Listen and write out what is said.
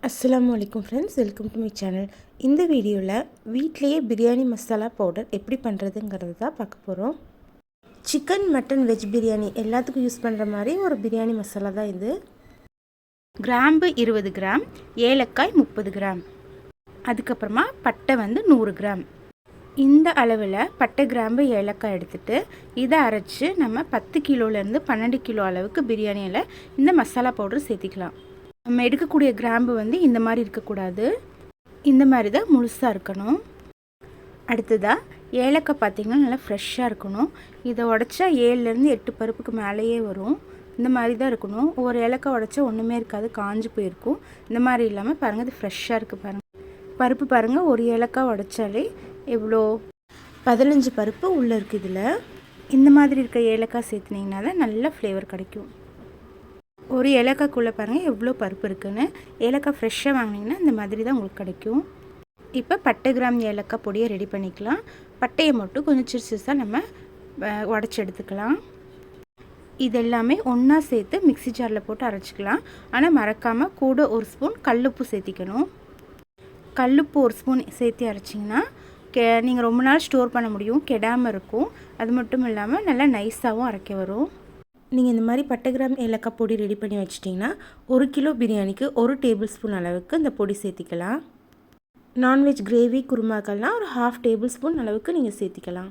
அஸ்ஸலாமு அலைக்கும் friends, welcome to my channel. இந்த வீடியோவில் வீட்டிலையே பிரியாணி மசாலா பவுடர் எப்படி பண்ணுறதுங்கிறது தான் பார்க்க போகிறோம். சிக்கன், மட்டன், வெஜ் பிரியாணி எல்லாத்துக்கும் யூஸ் பண்ணுற மாதிரி ஒரு பிரியாணி மசாலா தான் இது. கிராம்பு 20 கிராம், ஏலக்காய் 30 கிராம், அதுக்கப்புறமா பட்டை 100 கிராம். இந்த அளவில் பட்டை, கிராம்பு, ஏலக்காய் எடுத்துகிட்டு இதை அரைச்சி நம்ம 10 கிலோலேருந்து 12 கிலோ அளவுக்கு பிரியாணியில் இந்த மசாலா பவுடர் சேர்த்திக்கலாம். நம்ம எடுக்கக்கூடிய கிராம்பு இந்த மாதிரி இருக்கக்கூடாது, இந்த மாதிரி தான் முழுசாக இருக்கணும். அடுத்ததாக ஏலக்காய் பார்த்திங்கன்னா நல்லா ஃப்ரெஷ்ஷாக இருக்கணும். இதை உடச்சா 7லேருந்து 8 பருப்புக்கு மேலேயே வரும். இந்த மாதிரி தான் இருக்கணும். ஒரு ஏலக்காய் உடச்சா ஒன்றுமே இருக்காது, காஞ்சி போயிருக்கும். இந்த மாதிரி இல்லாமல் பாருங்கள், இது ஃப்ரெஷ்ஷாக இருக்குது பாருங்கள். பருப்பு பாருங்கள், ஒரு ஏலக்காய் உடச்சாலே எவ்வளோ 15 பருப்பு உள்ளே இருக்குது. இதில் இந்த மாதிரி இருக்க ஏலக்காய் சேர்த்துனிங்கன்னா தான் நல்ல ஃப்ளேவர் கிடைக்கும். ஒரு ஏலக்காய்க்குள்ளே பாருங்கள் எவ்வளோ பருப்பு இருக்குதுன்னு. ஏலக்காய் ஃப்ரெஷ்ஷாக வாங்கினீங்கன்னா இந்த மாதிரி தான் உங்களுக்கு கிடைக்கும். இப்போ பட்டை, கிராம், ஏலக்காய் பொடியை ரெடி பண்ணிக்கலாம். பட்டையை மட்டும் கொஞ்சம் சிறுசாக நம்ம உடச்சி எடுத்துக்கலாம். இதெல்லாமே ஒன்றா சேர்த்து மிக்ஸி ஜாரில் போட்டு அரைச்சிக்கலாம். ஆனால் மறக்காமல் கூட ஒரு ஸ்பூன் கல்லுப்பு சேர்த்திக்கணும். கல்லுப்பு ஒரு ஸ்பூன் சேர்த்து அரைச்சிங்கன்னா நீங்கள் ரொம்ப நாள் ஸ்டோர் பண்ண முடியும், கெடாமல் இருக்கும். அது மட்டும் இல்லாமல் நல்லா நைஸாகவும் அரைக்க வரும். நீங்கள் இந்த மாதிரி பட்டை, கிராம், ஏலக்காய் பொடி ரெடி பண்ணி வச்சிட்டிங்கன்னா 1 கிலோ பிரியாணிக்கு 1 டேபிள் ஸ்பூன் அளவுக்கு இந்த பொடி சேர்த்திக்கலாம். நான்வெஜ் கிரேவி குருமாக்கள்லாம் ஒரு 1/2 டேபிள் ஸ்பூன் அளவுக்கு நீங்கள் சேர்த்திக்கலாம்.